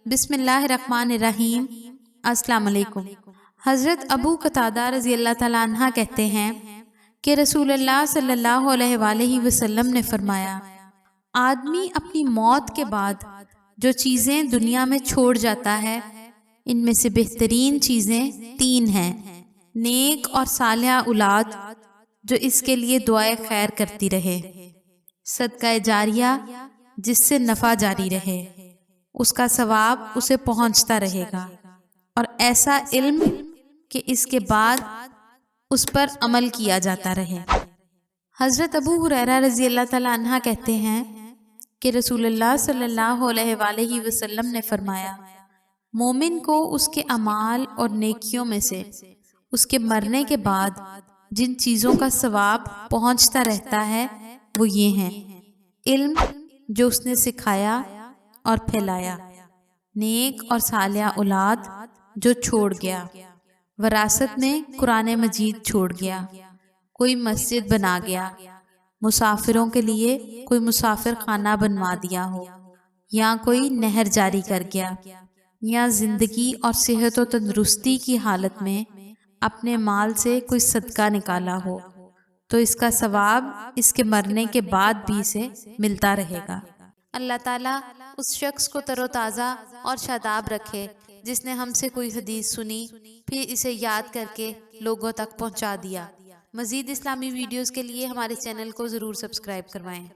बिस्मिल्लाहिर्रहमानिर्रहीम। अस्सलाम वालेकुम। हज़रत अबू कतादा रज़ी अल्लाह ताला अन्हा कहते हैं कि रसूलुल्लाह सल्लल्लाहु अलैहि वसल्लम ने फरमाया, आदमी अपनी मौत के बाद जो चीज़ें दुनिया में छोड़ जाता है, इनमें से बेहतरीन चीज़ें 3 हैं। नेक और सालिहा औलाद जो इसके लिए दुआए खैर करती रहे, सदका जारिया जिससे नफ़ा जारी रहे, उसका सवाब उसे पहुंचता रहेगा, और ऐसा इल्म कि इसके बाद उस पर अमल किया जाता रहे। हज़रत अबू हुरैरा रज़ी अल्लाह ताला अन्हा कहते हैं कि रसूलुल्लाह सल्लल्लाहु अलैहि वसल्लम ने फरमाया, मोमिन को उसके अमाल और नेकियों में से उसके मरने के बाद जिन चीज़ों का सवाब पहुंचता रहता है वो ये हैं: इल्म जो उसने सिखाया और फैलाया, नेक और सालिहा औलाद जो छोड़ गया, वरासत में कुरान मजीद छोड़ गया, कोई मस्जिद बना गया, मुसाफिरों के लिए कोई मुसाफिर खाना बनवा दिया हो, या कोई नहर जारी कर गया, या जिंदगी और सेहत और तंदुरुस्ती की हालत में अपने माल से कोई सदका निकाला हो, तो इसका सवाब इसके मरने के बाद भी इसे मिलता रहेगा। अल्लाह ताला उस शख्स को तरोताज़ा और शादाब रखे जिसने हमसे कोई हदीस सुनी, फिर इसे याद करके लोगों तक पहुंचा दिया। मज़ीद इस्लामी वीडियोस के लिए हमारे चैनल को ज़रूर सब्सक्राइब करवाएं।